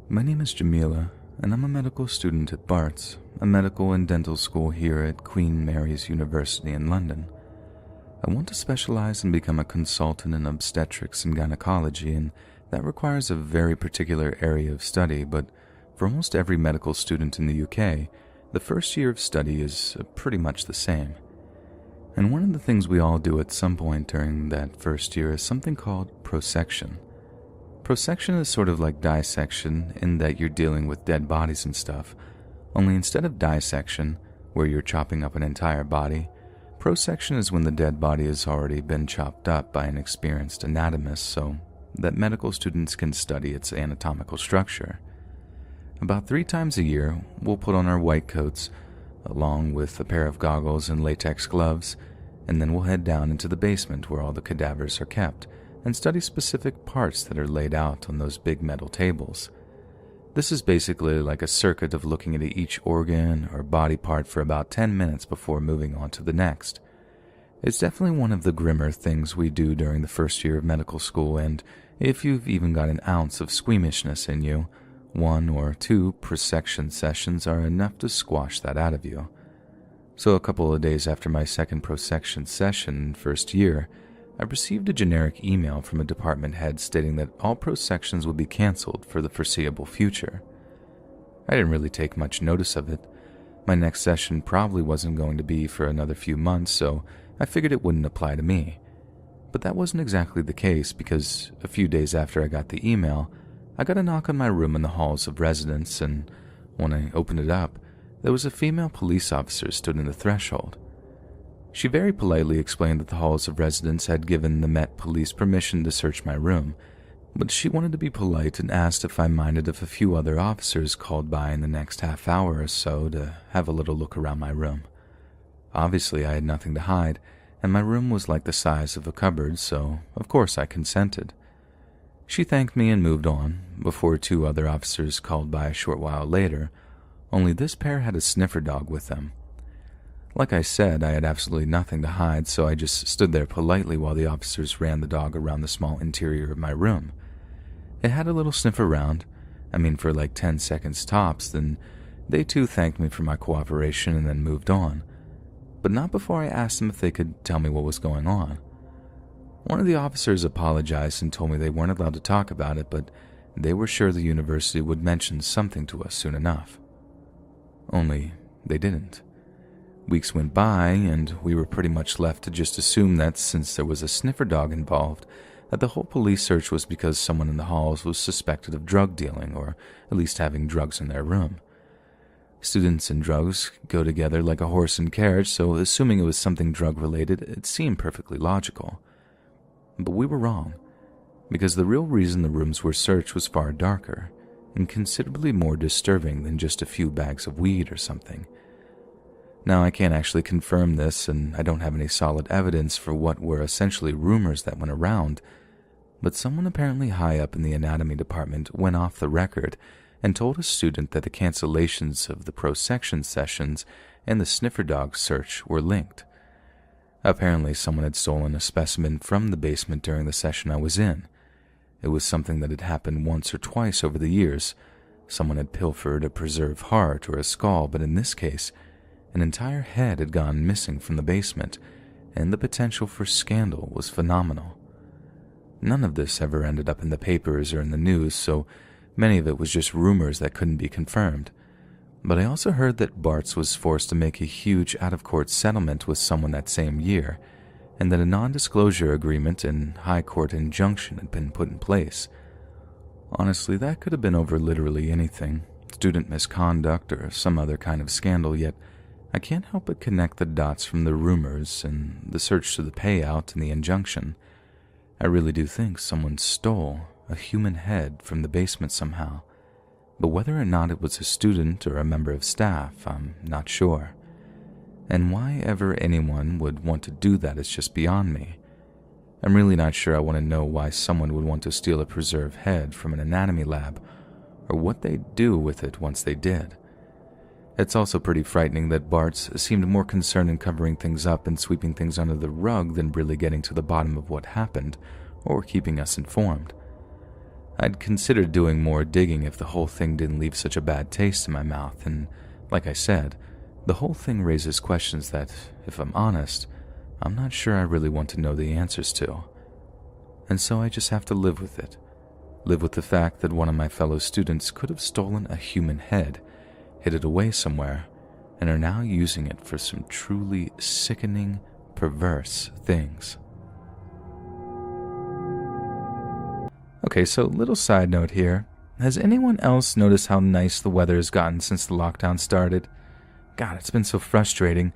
My name is Jamila, and I'm a medical student at Barts, a medical and dental school here at Queen Mary's University in London. I want to specialize and become a consultant in obstetrics and gynecology, and that requires a very particular area of study, but for almost every medical student in the UK, the first year of study is pretty much the same. And one of the things we all do at some point during that first year is something called prosection. Prosection is sort of like dissection in that you're dealing with dead bodies and stuff, only instead of dissection, where you're chopping up an entire body, prosection is when the dead body has already been chopped up by an experienced anatomist so that medical students can study its anatomical structure. About 3 times a year, we'll put on our white coats, along with a pair of goggles and latex gloves, and then we'll head down into the basement where all the cadavers are kept, and study specific parts that are laid out on those big metal tables. This is basically like a circuit of looking at each organ or body part for about 10 minutes before moving on to the next. It's definitely one of the grimmer things we do during the first year of medical school, and if you've even got an ounce of squeamishness in you, 1 or 2 prosection sessions are enough to squash that out of you. So a couple of days after my second prosection session first year, I received a generic email from a department head stating that all prosections would be cancelled for the foreseeable future. I didn't really take much notice of it. My next session probably wasn't going to be for another few months, so I figured it wouldn't apply to me. But that wasn't exactly the case because a few days after I got the email, I got a knock on my room in the halls of residence, and when I opened it up, there was a female police officer stood in the threshold. She very politely explained that the halls of residence had given the Met Police permission to search my room, but she wanted to be polite and asked if I minded if a few other officers called by in the next half hour or so to have a little look around my room. Obviously, I had nothing to hide, and my room was like the size of a cupboard, so of course I consented. She thanked me and moved on, before 2 other officers called by a short while later, only this pair had a sniffer dog with them. Like I said, I had absolutely nothing to hide, so I just stood there politely while the officers ran the dog around the small interior of my room. It had a little sniff around, for like 10 seconds tops, then they too thanked me for my cooperation and then moved on, but not before I asked them if they could tell me what was going on. One of the officers apologized and told me they weren't allowed to talk about it, but they were sure the university would mention something to us soon enough. Only they didn't. Weeks went by, and we were pretty much left to just assume that since there was a sniffer dog involved, that the whole police search was because someone in the halls was suspected of drug dealing, or at least having drugs in their room. Students and drugs go together like a horse and carriage, so assuming it was something drug-related, it seemed perfectly logical. But we were wrong, because the real reason the rooms were searched was far darker, and considerably more disturbing than just a few bags of weed or something. Now, I can't actually confirm this, and I don't have any solid evidence for what were essentially rumors that went around, but someone apparently high up in the anatomy department went off the record and told a student that the cancellations of the prosection sessions and the sniffer dog search were linked. Apparently, someone had stolen a specimen from the basement during the session I was in. It was something that had happened once or twice over the years. Someone had pilfered a preserved heart or a skull, but in this case, an entire head had gone missing from the basement, and the potential for scandal was phenomenal. None of this ever ended up in the papers or in the news, so many of it was just rumors that couldn't be confirmed. But I also heard that Barts was forced to make a huge out-of-court settlement with someone that same year, and that a non-disclosure agreement and high court injunction had been put in place. Honestly, that could have been over literally anything, student misconduct or some other kind of scandal, yet I can't help but connect the dots from the rumors and the search to the payout and the injunction. I really do think someone stole a human head from the basement somehow, but whether or not it was a student or a member of staff, I'm not sure. And why ever anyone would want to do that is just beyond me. I'm really not sure I want to know why someone would want to steal a preserved head from an anatomy lab, or what they'd do with it once they did. It's also pretty frightening that Barts seemed more concerned in covering things up and sweeping things under the rug than really getting to the bottom of what happened, or keeping us informed. I'd considered doing more digging if the whole thing didn't leave such a bad taste in my mouth, and like I said, the whole thing raises questions that, if I'm honest, I'm not sure I really want to know the answers to. And so I just have to live with it. Live with the fact that one of my fellow students could have stolen a human head, hid it away somewhere, and are now using it for some truly sickening, perverse things. Okay, so little side note here. Has anyone else noticed how nice the weather has gotten since the lockdown started? God, it's been so frustrating.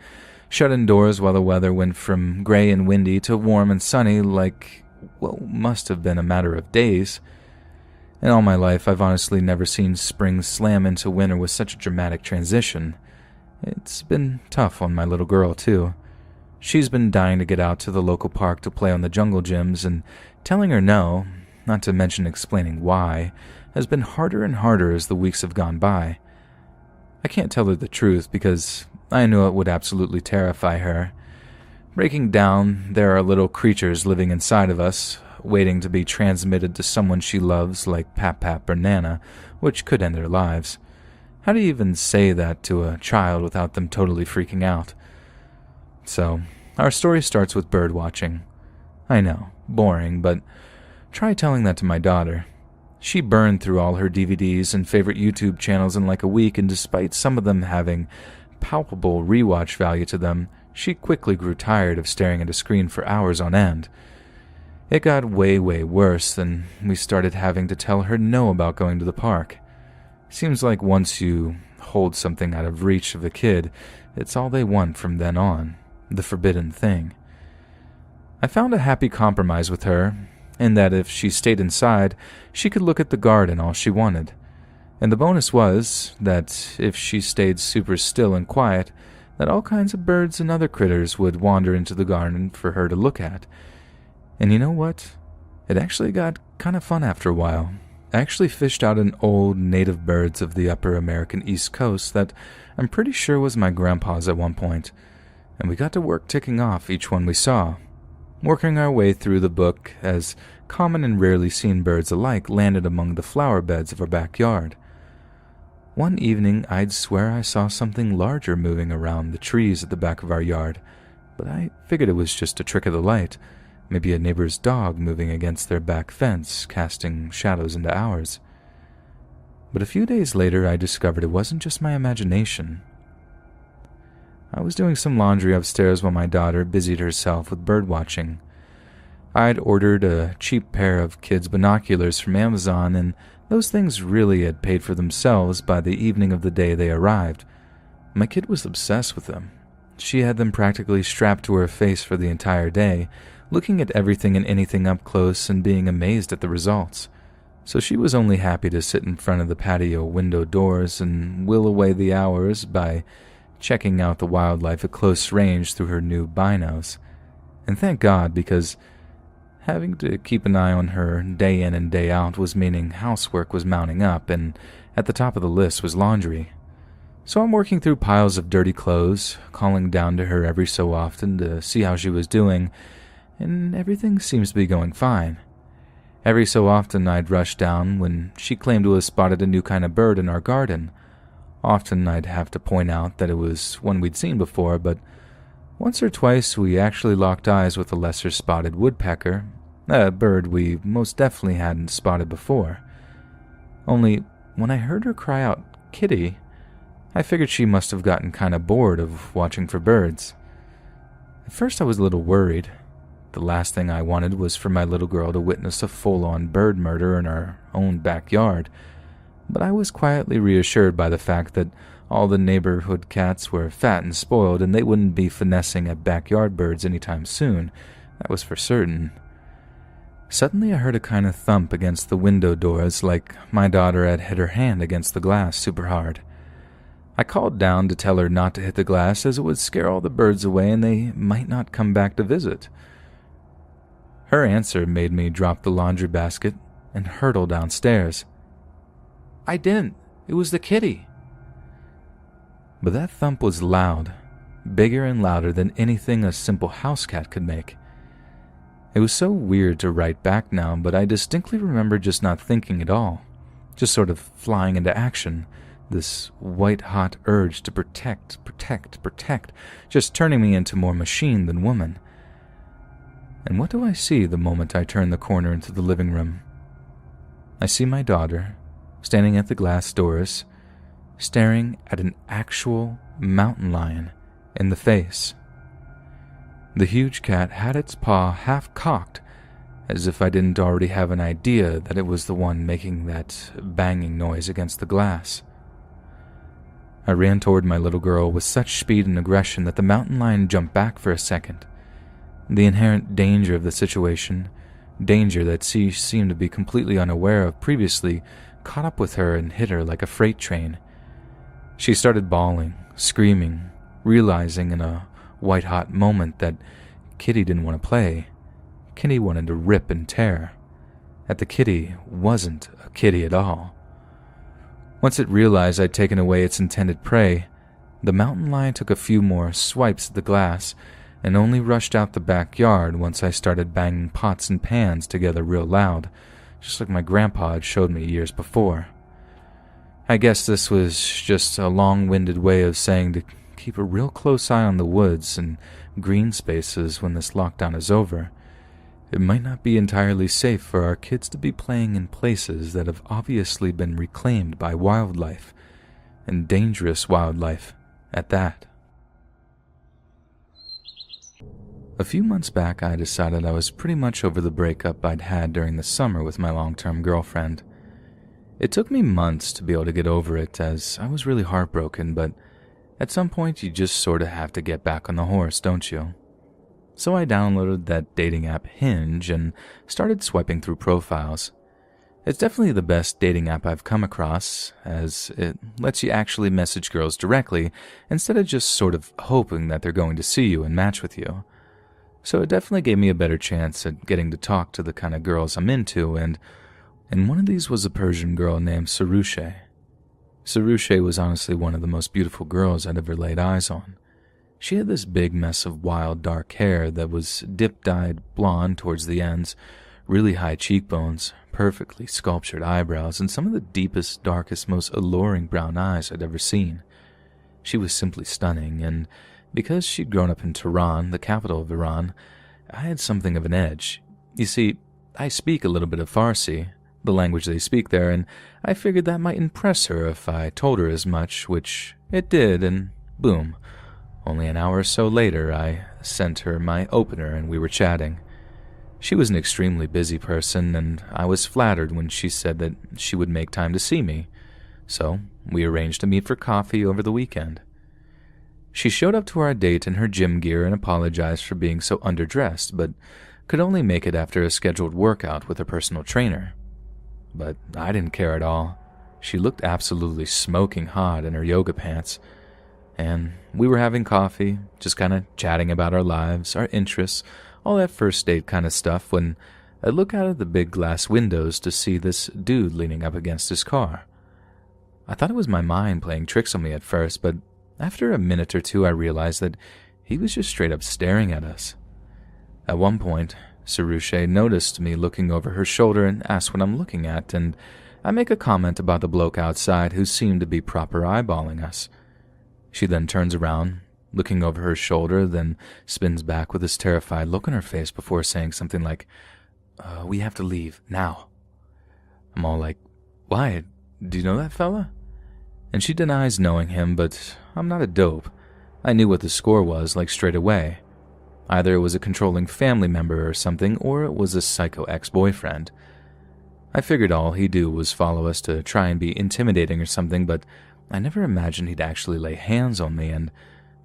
Shut indoors while the weather went from gray and windy to warm and sunny must have been a matter of days. In all my life, I've honestly never seen spring slam into winter with such a dramatic transition. It's been tough on my little girl, too. She's been dying to get out to the local park to play on the jungle gyms, and telling her no, not to mention explaining why, has been harder and harder as the weeks have gone by. I can't tell her the truth because I knew it would absolutely terrify her. Breaking down, there are little creatures living inside of us, waiting to be transmitted to someone she loves like Pap or Nana, which could end their lives. How do you even say that to a child without them totally freaking out? So, our story starts with bird watching. I know, boring, but try telling that to my daughter. She burned through all her DVDs and favorite YouTube channels in like a week, and despite some of them having palpable rewatch value to them, she quickly grew tired of staring at a screen for hours on end. It got way worse, and we started having to tell her no about going to the park. Seems like once you hold something out of reach of a kid, it's all they want from then on, the forbidden thing. I found a happy compromise with her, in that if she stayed inside, she could look at the garden all she wanted. And the bonus was that if she stayed super still and quiet, that all kinds of birds and other critters would wander into the garden for her to look at. And you know what? It actually got kind of fun after a while. I actually fished out an old native birds of the upper American East Coast that I'm pretty sure was my grandpa's at one point, and we got to work ticking off each one we saw. Working our way through the book as common and rarely seen birds alike landed among the flower beds of our backyard. One evening, I'd swear I saw something larger moving around the trees at the back of our yard, but I figured it was just a trick of the light, maybe a neighbor's dog moving against their back fence, casting shadows into ours. But a few days later, I discovered it wasn't just my imagination. I was doing some laundry upstairs while my daughter busied herself with bird watching. I'd ordered a cheap pair of kids' binoculars from Amazon, and those things really had paid for themselves by the evening of the day they arrived. My kid was obsessed with them. She had them practically strapped to her face for the entire day, looking at everything and anything up close and being amazed at the results. So she was only happy to sit in front of the patio window doors and while away the hours by checking out the wildlife at close range through her new binos. And thank God, because having to keep an eye on her day in and day out was meaning housework was mounting up, and at the top of the list was laundry. So I'm working through piles of dirty clothes, calling down to her every so often to see how she was doing, and everything seems to be going fine. Every so often I'd rush down when she claimed to have spotted a new kind of bird in our garden. Often I'd have to point out that it was one we'd seen before, but once or twice we actually locked eyes with a lesser spotted woodpecker, a bird we most definitely hadn't spotted before. Only when I heard her cry out, "Kitty," I figured she must have gotten kind of bored of watching for birds. At first I was a little worried. The last thing I wanted was for my little girl to witness a full-on bird murder in our own backyard, but I was quietly reassured by the fact that all the neighborhood cats were fat and spoiled, and they wouldn't be finessing at backyard birds anytime soon. That was for certain. Suddenly I heard a kind of thump against the window doors, like my daughter had hit her hand against the glass super hard. I called down to tell her not to hit the glass, as it would scare all the birds away and they might not come back to visit. Her answer made me drop the laundry basket and hurtle downstairs. "I didn't. It was the kitty." But that thump was loud, bigger and louder than anything a simple house cat could make. It was so weird to write back now, but I distinctly remember just not thinking at all, just sort of flying into action, this white-hot urge to protect, just turning me into more machine than woman. And what do I see the moment I turn the corner into the living room? I see my daughter, standing at the glass doors, staring at an actual mountain lion in the face. The huge cat had its paw half cocked, as if I didn't already have an idea that it was the one making that banging noise against the glass. I ran toward my little girl with such speed and aggression that the mountain lion jumped back for a second. The inherent danger of the situation, danger that she seemed to be completely unaware of previously, caught up with her and hit her like a freight train. She started bawling, screaming, realizing in a white-hot moment that Kitty didn't want to play. Kitty wanted to rip and tear. That the kitty wasn't a kitty at all. Once it realized I'd taken away its intended prey, the mountain lion took a few more swipes at the glass and only rushed out the backyard once I started banging pots and pans together real loud, just like my grandpa had showed me years before. I guess this was just a long-winded way of saying to keep a real close eye on the woods and green spaces when this lockdown is over. It might not be entirely safe for our kids to be playing in places that have obviously been reclaimed by wildlife, and dangerous wildlife at that. A few months back, I decided I was pretty much over the breakup I'd had during the summer with my long-term girlfriend. It took me months to be able to get over it, as I was really heartbroken, but at some point you just sort of have to get back on the horse, don't you? So I downloaded that dating app Hinge and started swiping through profiles. It's definitely the best dating app I've come across, as it lets you actually message girls directly instead of just sort of hoping that they're going to see you and match with you. So it definitely gave me a better chance at getting to talk to the kind of girls I'm into, and one of these was a Persian girl named Sarushe. Sarushe was honestly one of the most beautiful girls I'd ever laid eyes on. She had this big mess of wild dark hair that was dip-dyed blonde towards the ends, really high cheekbones, perfectly sculptured eyebrows, and some of the deepest, darkest, most alluring brown eyes I'd ever seen. She was simply stunning, and because she'd grown up in Tehran, the capital of Iran, I had something of an edge. You see, I speak a little bit of Farsi, the language they speak there, and I figured that might impress her if I told her as much, which it did, and boom. Only an hour or so later, I sent her my opener and we were chatting. She was an extremely busy person, and I was flattered when she said that she would make time to see me. So we arranged to meet for coffee over the weekend. She showed up to our date in her gym gear and apologized for being so underdressed, but could only make it after a scheduled workout with a personal trainer. But I didn't care at all. She looked absolutely smoking hot in her yoga pants. And we were having coffee, just kind of chatting about our lives, our interests, all that first date kind of stuff, when I look out of the big glass windows to see this dude leaning up against his car. I thought it was my mind playing tricks on me at first, but after a minute or two I realized that he was just straight up staring at us. At one point, Sarushe noticed me looking over her shoulder and asked what I'm looking at, and I make a comment about the bloke outside who seemed to be proper eyeballing us. She then turns around, looking over her shoulder, then spins back with this terrified look on her face before saying something like, we have to leave, now. I'm all like, why? Do you know that fella? And she denies knowing him, but I'm not a dope. I knew what the score was, like straight away. Either it was a controlling family member or something, or it was a psycho ex-boyfriend. I figured all he'd do was follow us to try and be intimidating or something, but I never imagined he'd actually lay hands on me, and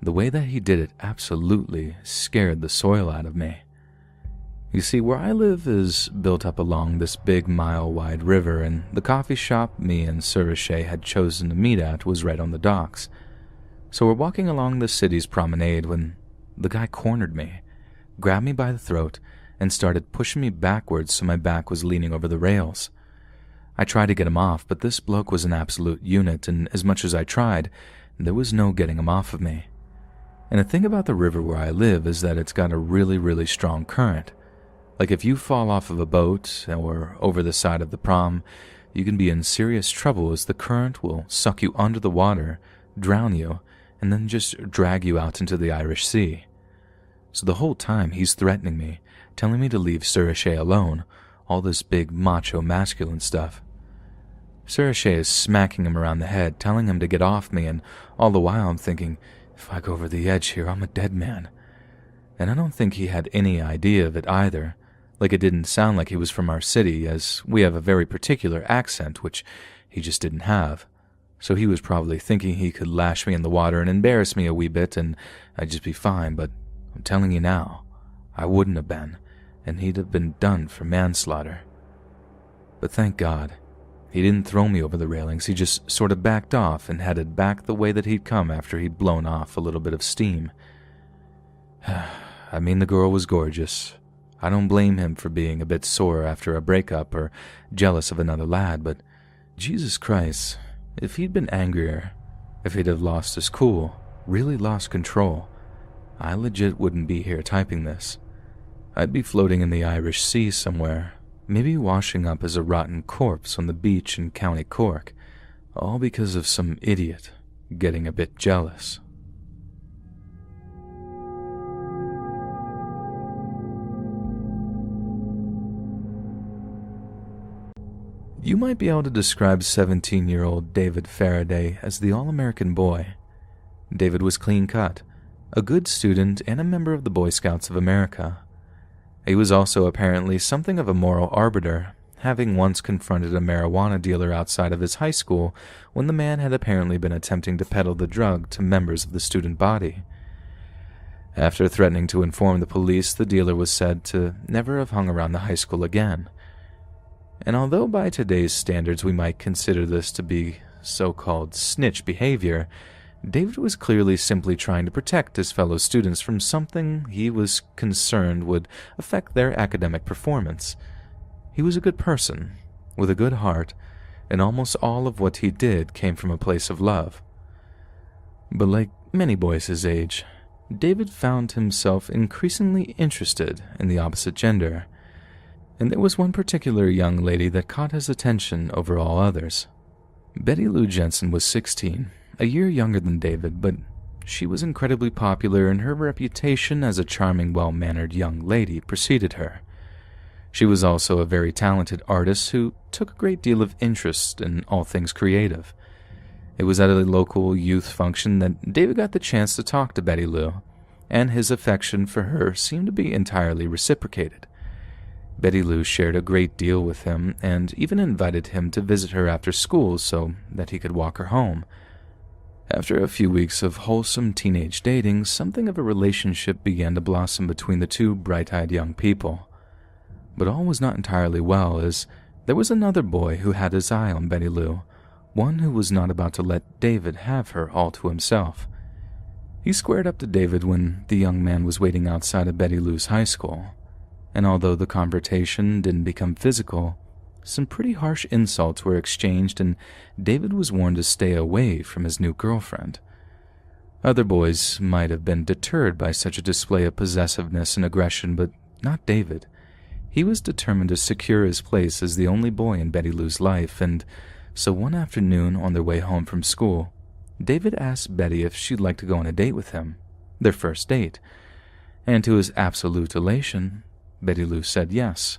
the way that he did it absolutely scared the soil out of me. You see, where I live is built up along this big mile-wide river, and the coffee shop me and Sarushe had chosen to meet at was right on the docks. So we're walking along the city's promenade when the guy cornered me, grabbed me by the throat, and started pushing me backwards so my back was leaning over the rails. I tried to get him off, but this bloke was an absolute unit, and as much as I tried, there was no getting him off of me. And the thing about the river where I live is that it's got a really, really strong current. Like if you fall off of a boat or over the side of the prom, you can be in serious trouble as the current will suck you under the water, drown you, and then just drag you out into the Irish Sea. So the whole time he's threatening me, telling me to leave Suresh alone, all this big macho masculine stuff. Suresh is smacking him around the head, telling him to get off me, and all the while I'm thinking, if I go over the edge here, I'm a dead man. And I don't think he had any idea of it either. Like it didn't sound like he was from our city, as we have a very particular accent, which he just didn't have. So he was probably thinking he could lash me in the water and embarrass me a wee bit, and I'd just be fine, but I'm telling you now, I wouldn't have been, and he'd have been done for manslaughter. But thank God, he didn't throw me over the railings, he just sort of backed off and headed back the way that he'd come after he'd blown off a little bit of steam. I mean, the girl was gorgeous. I don't blame him for being a bit sore after a breakup or jealous of another lad, but Jesus Christ, if he'd been angrier, if he'd have lost his cool, really lost control, I legit wouldn't be here typing this. I'd be floating in the Irish Sea somewhere, maybe washing up as a rotten corpse on the beach in County Cork, all because of some idiot getting a bit jealous. You might be able to describe 17-year-old David Faraday as the all-American boy. David was clean-cut, a good student, and a member of the Boy Scouts of America. He was also apparently something of a moral arbiter, having once confronted a marijuana dealer outside of his high school when the man had apparently been attempting to peddle the drug to members of the student body. After threatening to inform the police, the dealer was said to never have hung around the high school again. And although by today's standards we might consider this to be so-called snitch behavior, David was clearly simply trying to protect his fellow students from something he was concerned would affect their academic performance. He was a good person, with a good heart, and almost all of what he did came from a place of love. But like many boys his age, David found himself increasingly interested in the opposite gender. And there was one particular young lady that caught his attention over all others. Betty Lou Jensen was 16, a year younger than David, but she was incredibly popular and her reputation as a charming, well-mannered young lady preceded her. She was also a very talented artist who took a great deal of interest in all things creative. It was at a local youth function that David got the chance to talk to Betty Lou, and his affection for her seemed to be entirely reciprocated. Betty Lou shared a great deal with him and even invited him to visit her after school so that he could walk her home. After a few weeks of wholesome teenage dating, something of a relationship began to blossom between the two bright-eyed young people. But all was not entirely well, as there was another boy who had his eye on Betty Lou, one who was not about to let David have her all to himself. He squared up to David when the young man was waiting outside of Betty Lou's high school. And although the confrontation didn't become physical, some pretty harsh insults were exchanged and David was warned to stay away from his new girlfriend. Other boys might have been deterred by such a display of possessiveness and aggression, but not David. He was determined to secure his place as the only boy in Betty Lou's life, and so one afternoon on their way home from school, David asked Betty if she'd like to go on a date with him, their first date, and to his absolute elation, Betty Lou said yes.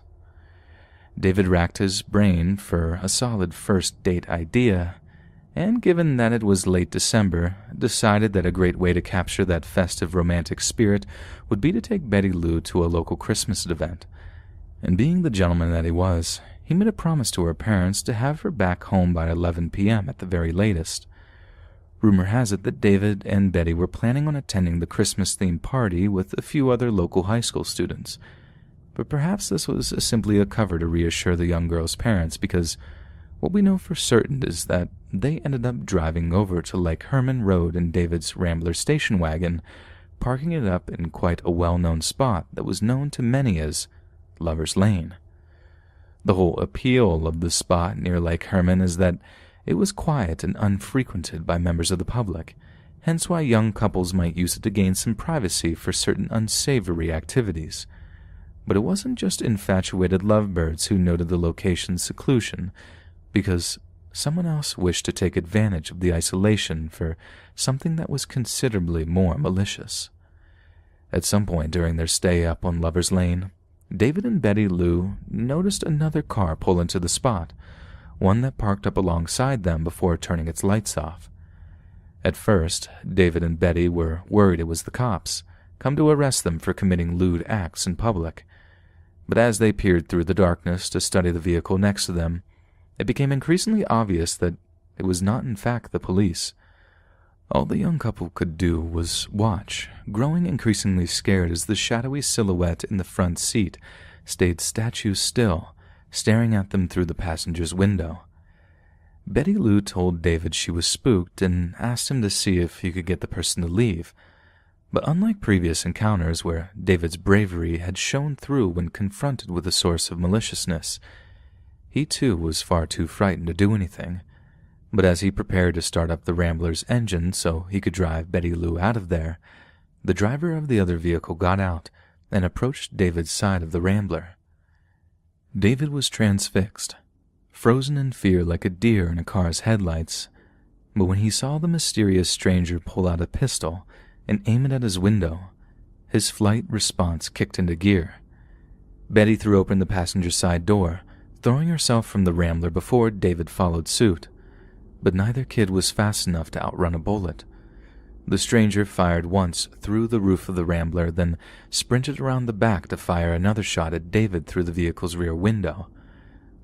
David racked his brain for a solid first date idea, and given that it was late December, decided that a great way to capture that festive romantic spirit would be to take Betty Lou to a local Christmas event. And being the gentleman that he was, he made a promise to her parents to have her back home by 11 p.m. at the very latest. Rumor has it that David and Betty were planning on attending the Christmas-themed party with a few other local high school students. But perhaps this was simply a cover to reassure the young girl's parents, because what we know for certain is that they ended up driving over to Lake Herman Road in David's Rambler station wagon, parking it up in quite a well-known spot that was known to many as Lover's Lane. The whole appeal of the spot near Lake Herman is that it was quiet and unfrequented by members of the public, hence why young couples might use it to gain some privacy for certain unsavory activities. But it wasn't just infatuated lovebirds who noted the location's seclusion, because someone else wished to take advantage of the isolation for something that was considerably more malicious. At some point during their stay up on Lover's Lane, David and Betty Lou noticed another car pull into the spot, one that parked up alongside them before turning its lights off. At first, David and Betty were worried it was the cops, come to arrest them for committing lewd acts in public. But as they peered through the darkness to study the vehicle next to them, it became increasingly obvious that it was not in fact the police. All the young couple could do was watch, growing increasingly scared as the shadowy silhouette in the front seat stayed statue still, staring at them through the passenger's window. Betty Lou told David she was spooked and asked him to see if he could get the person to leave. But unlike previous encounters where David's bravery had shone through when confronted with a source of maliciousness, he too was far too frightened to do anything. But as he prepared to start up the Rambler's engine so he could drive Betty Lou out of there, the driver of the other vehicle got out and approached David's side of the Rambler. David was transfixed, frozen in fear like a deer in a car's headlights, but when he saw the mysterious stranger pull out a pistol and aim it at his window, his flight response kicked into gear. Betty threw open the passenger side door, throwing herself from the Rambler before David followed suit, but neither kid was fast enough to outrun a bullet. The stranger fired once through the roof of the Rambler, then sprinted around the back to fire another shot at David through the vehicle's rear window.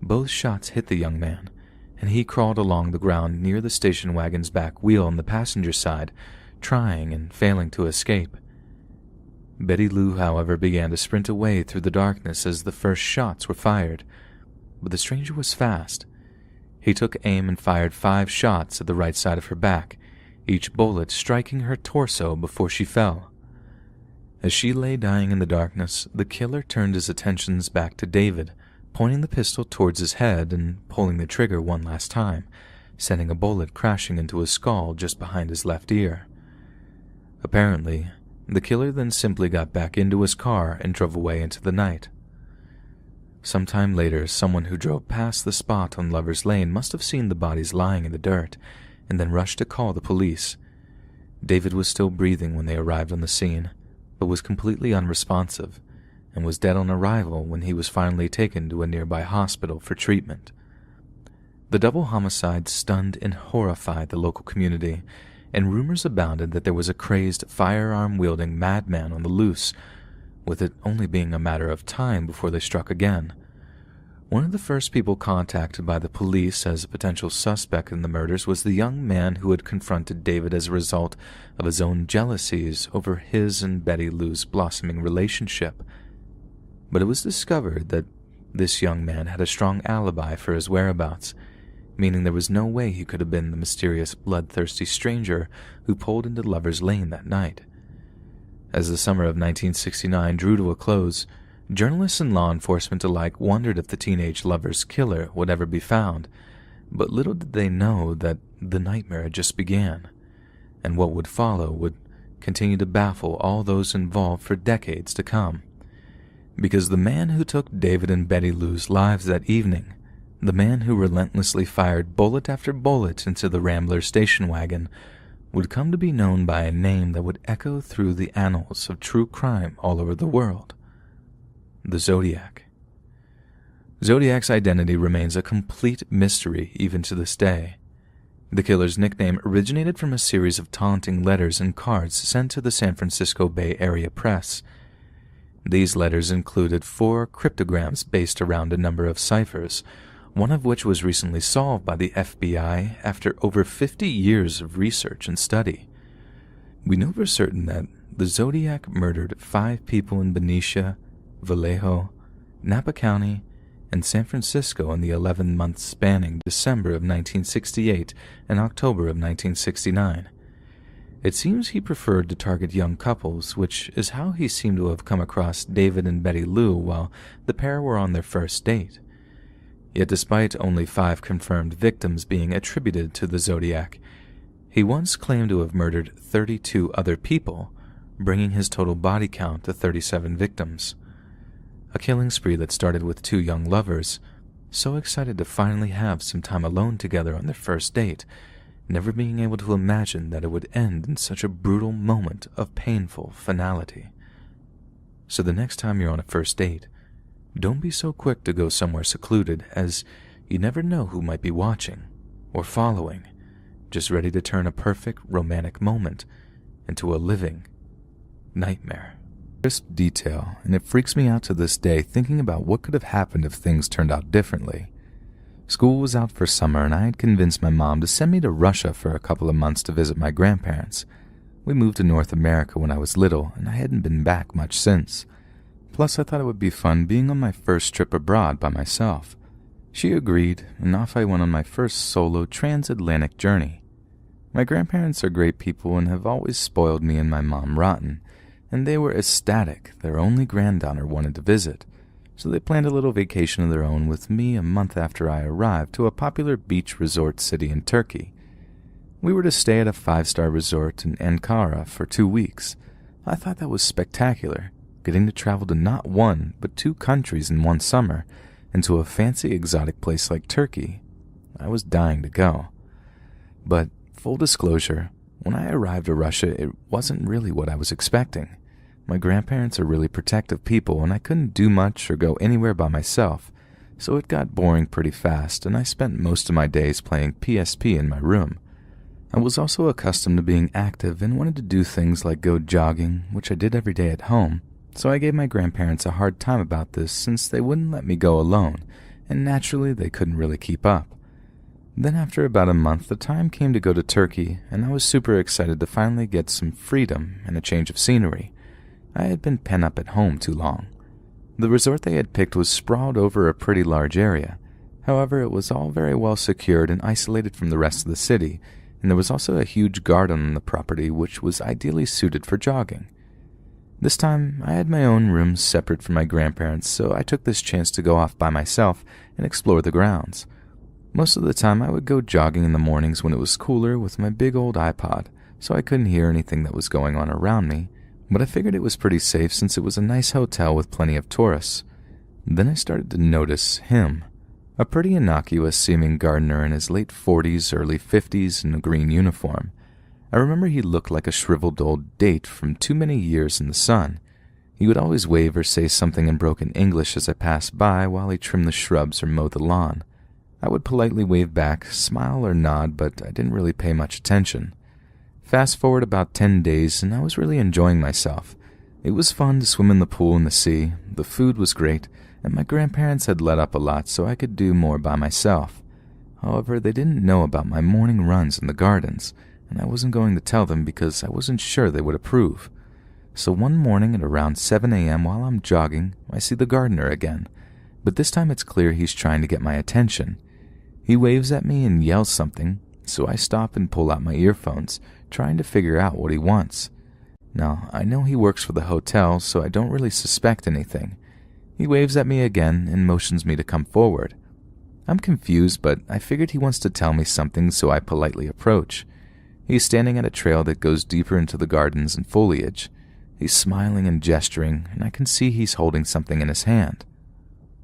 Both shots hit the young man, and he crawled along the ground near the station wagon's back wheel on the passenger side, trying and failing to escape. Betty Lou, however, began to sprint away through the darkness as the first shots were fired, but the stranger was fast. He took aim and fired 5 shots at the right side of her back, each bullet striking her torso before she fell. As she lay dying in the darkness, the killer turned his attentions back to David, pointing the pistol towards his head and pulling the trigger one last time, sending a bullet crashing into his skull just behind his left ear. Apparently, the killer then simply got back into his car and drove away into the night. Sometime later, someone who drove past the spot on Lover's Lane must have seen the bodies lying in the dirt, and then rushed to call the police. David was still breathing when they arrived on the scene, but was completely unresponsive, and was dead on arrival when he was finally taken to a nearby hospital for treatment. The double homicide stunned and horrified the local community, and rumors abounded that there was a crazed, firearm-wielding madman on the loose, with it only being a matter of time before they struck again. One of the first people contacted by the police as a potential suspect in the murders was the young man who had confronted David as a result of his own jealousies over his and Betty Lou's blossoming relationship. But it was discovered that this young man had a strong alibi for his whereabouts, meaning there was no way he could have been the mysterious, bloodthirsty stranger who pulled into Lover's Lane that night. As the summer of 1969 drew to a close, journalists and law enforcement alike wondered if the teenage lover's killer would ever be found, but little did they know that the nightmare had just began, and what would follow would continue to baffle all those involved for decades to come. Because the man who took David and Betty Lou's lives that evening, the man who relentlessly fired bullet after bullet into the Rambler station wagon, would come to be known by a name that would echo through the annals of true crime all over the world: the Zodiac. Zodiac's identity remains a complete mystery even to this day. The killer's nickname originated from a series of taunting letters and cards sent to the San Francisco Bay Area press. These letters included 4 cryptograms based around a number of ciphers, one of which was recently solved by the FBI after over 50 years of research and study. We know for certain that the Zodiac murdered 5 people in Benicia, Vallejo, Napa County, and San Francisco in the 11 months spanning December of 1968 and October of 1969. It seems he preferred to target young couples, which is how he seemed to have come across David and Betty Lou while the pair were on their first date. Yet despite only 5 confirmed victims being attributed to the Zodiac, he once claimed to have murdered 32 other people, bringing his total body count to 37 victims. A killing spree that started with two young lovers, so excited to finally have some time alone together on their first date, never being able to imagine that it would end in such a brutal moment of painful finality. So the next time you're on a first date, don't be so quick to go somewhere secluded, as you never know who might be watching or following, just ready to turn a perfect romantic moment into a living nightmare. Crisp detail, and it freaks me out to this day thinking about what could have happened if things turned out differently. School was out for summer, and I had convinced my mom to send me to Russia for a couple of months to visit my grandparents. We moved to North America when I was little, and I hadn't been back much since. Plus, I thought it would be fun being on my first trip abroad by myself. She agreed, and off I went on my first solo transatlantic journey. My grandparents are great people and have always spoiled me and my mom rotten, and they were ecstatic their only granddaughter wanted to visit, so they planned a little vacation of their own with me a month after I arrived to a popular beach resort city in Turkey. We were to stay at a 5-star resort in Ankara for 2 weeks. I thought that was spectacular, getting to travel to not one, but 2 countries in one summer, and to a fancy exotic place like Turkey. I was dying to go. But, full disclosure, when I arrived to Russia, it wasn't really what I was expecting. My grandparents are really protective people, and I couldn't do much or go anywhere by myself, so it got boring pretty fast, and I spent most of my days playing PSP in my room. I was also accustomed to being active and wanted to do things like go jogging, which I did every day at home, so I gave my grandparents a hard time about this since they wouldn't let me go alone, and naturally they couldn't really keep up. Then after about a month, the time came to go to Turkey, and I was super excited to finally get some freedom and a change of scenery. I had been pent up at home too long. The resort they had picked was sprawled over a pretty large area. However, it was all very well secured and isolated from the rest of the city, and there was also a huge garden on the property which was ideally suited for jogging. This time, I had my own room separate from my grandparents, so I took this chance to go off by myself and explore the grounds. Most of the time, I would go jogging in the mornings when it was cooler with my big old iPod, so I couldn't hear anything that was going on around me, but I figured it was pretty safe since it was a nice hotel with plenty of tourists. Then I started to notice him, a pretty innocuous-seeming gardener in his late 40s, early 50s in a green uniform. I remember he looked like a shriveled old date from too many years in the sun. He would always wave or say something in broken English as I passed by while he trimmed the shrubs or mowed the lawn. I would politely wave back, smile or nod, but I didn't really pay much attention. Fast forward about 10 days, and I was really enjoying myself. It was fun to swim in the pool and the sea, the food was great, and my grandparents had let up a lot so I could do more by myself. However, they didn't know about my morning runs in the gardens, and I wasn't going to tell them because I wasn't sure they would approve. So one morning at around 7 a.m. while I'm jogging, I see the gardener again, but this time it's clear he's trying to get my attention. He waves at me and yells something, so I stop and pull out my earphones, trying to figure out what he wants. Now, I know he works for the hotel, so I don't really suspect anything. He waves at me again and motions me to come forward. I'm confused, but I figured he wants to tell me something, so I politely approach. He's standing at a trail that goes deeper into the gardens and foliage. He's smiling and gesturing, and I can see he's holding something in his hand.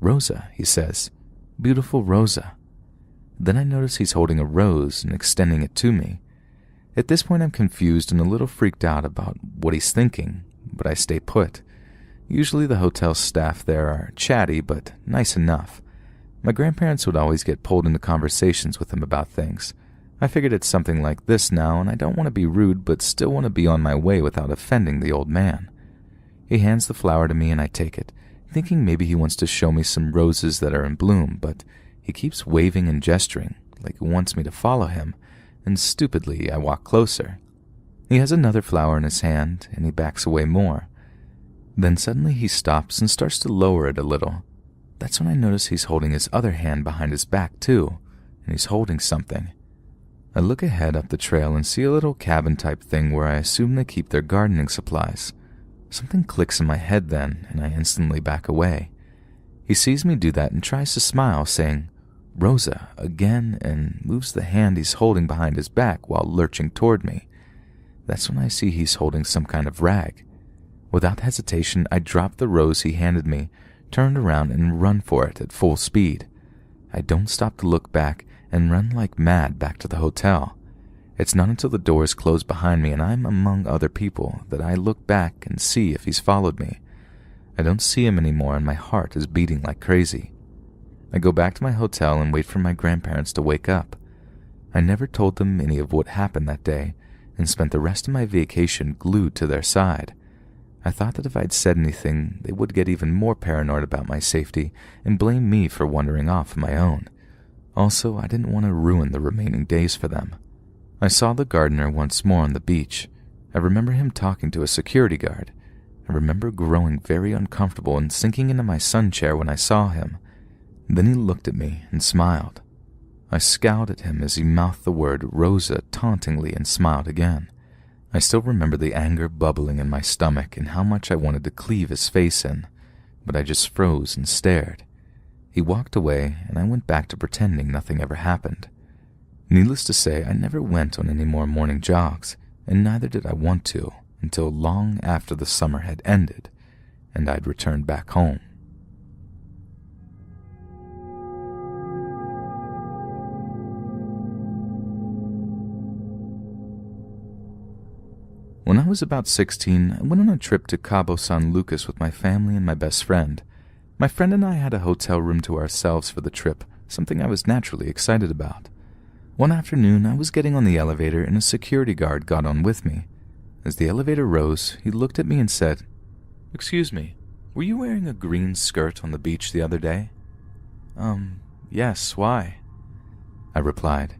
"Rosa," he says. "Beautiful Rosa." Then I notice he's holding a rose and extending it to me. At this point I'm confused and a little freaked out about what he's thinking, but I stay put. Usually the hotel staff there are chatty but nice enough. My grandparents would always get pulled into conversations with him about things. I figured it's something like this now, and I don't want to be rude but still want to be on my way without offending the old man. He hands the flower to me and I take it, thinking maybe he wants to show me some roses that are in bloom, but he keeps waving and gesturing, like he wants me to follow him, and stupidly I walk closer. He has another flower in his hand, and he backs away more. Then suddenly he stops and starts to lower it a little. That's when I notice he's holding his other hand behind his back too, and he's holding something. I look ahead up the trail and see a little cabin-type thing where I assume they keep their gardening supplies. Something clicks in my head then, and I instantly back away. He sees me do that and tries to smile, saying, "Rosa," again, and moves the hand he's holding behind his back while lurching toward me. That's when I see he's holding some kind of rag. Without hesitation, I drop the rose he handed me, turned around and run for it at full speed. I don't stop to look back and run like mad back to the hotel. It's not until the doors close behind me and I'm among other people that I look back and see if he's followed me. I don't see him anymore and my heart is beating like crazy. I go back to my hotel and wait for my grandparents to wake up. I never told them any of what happened that day and spent the rest of my vacation glued to their side. I thought that if I'd said anything, they would get even more paranoid about my safety and blame me for wandering off on my own. Also, I didn't want to ruin the remaining days for them. I saw the gardener once more on the beach. I remember him talking to a security guard. I remember growing very uncomfortable and sinking into my sun chair when I saw him. Then he looked at me and smiled. I scowled at him as he mouthed the word Rosa tauntingly and smiled again. I still remember the anger bubbling in my stomach and how much I wanted to cleave his face in, but I just froze and stared. He walked away and I went back to pretending nothing ever happened. Needless to say, I never went on any more morning jogs, and neither did I want to until long after the summer had ended and I'd returned back home. When I was about 16, I went on a trip to Cabo San Lucas with my family and my best friend. My friend and I had a hotel room to ourselves for the trip, something I was naturally excited about. One afternoon, I was getting on the elevator and a security guard got on with me. As the elevator rose, he looked at me and said, "Excuse me, were you wearing a green skirt on the beach the other day?" Yes, why?" I replied.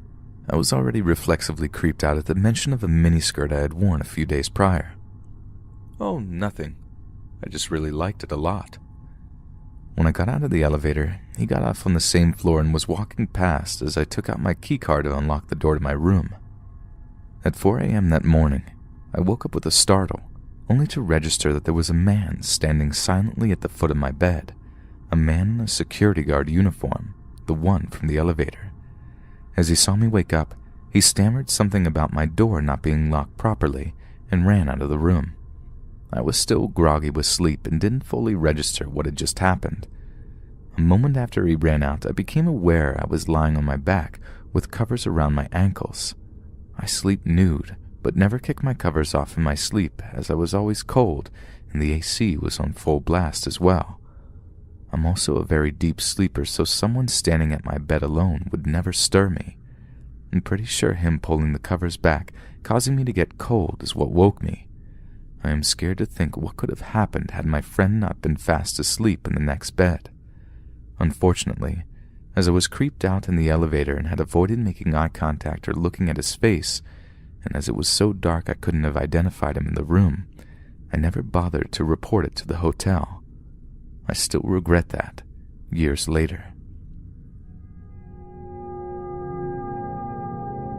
I was already reflexively creeped out at the mention of a miniskirt I had worn a few days prior. "Oh, nothing. I just really liked it a lot." When I got out of the elevator, he got off on the same floor and was walking past as I took out my keycard to unlock the door to my room. At 4 a.m. that morning, I woke up with a startle, only to register that there was a man standing silently at the foot of my bed, a man in a security guard uniform, the one from the elevator. As he saw me wake up, he stammered something about my door not being locked properly and ran out of the room. I was still groggy with sleep and didn't fully register what had just happened. A moment after he ran out, I became aware I was lying on my back with covers around my ankles. I sleep nude, but never kick my covers off in my sleep as I was always cold and the AC was on full blast as well. I'm also a very deep sleeper, so someone standing at my bed alone would never stir me. I'm pretty sure him pulling the covers back, causing me to get cold, is what woke me. I am scared to think what could have happened had my friend not been fast asleep in the next bed. Unfortunately, as I was creeped out in the elevator and had avoided making eye contact or looking at his face, and as it was so dark I couldn't have identified him in the room, I never bothered to report it to the hotel. I still regret that, years later.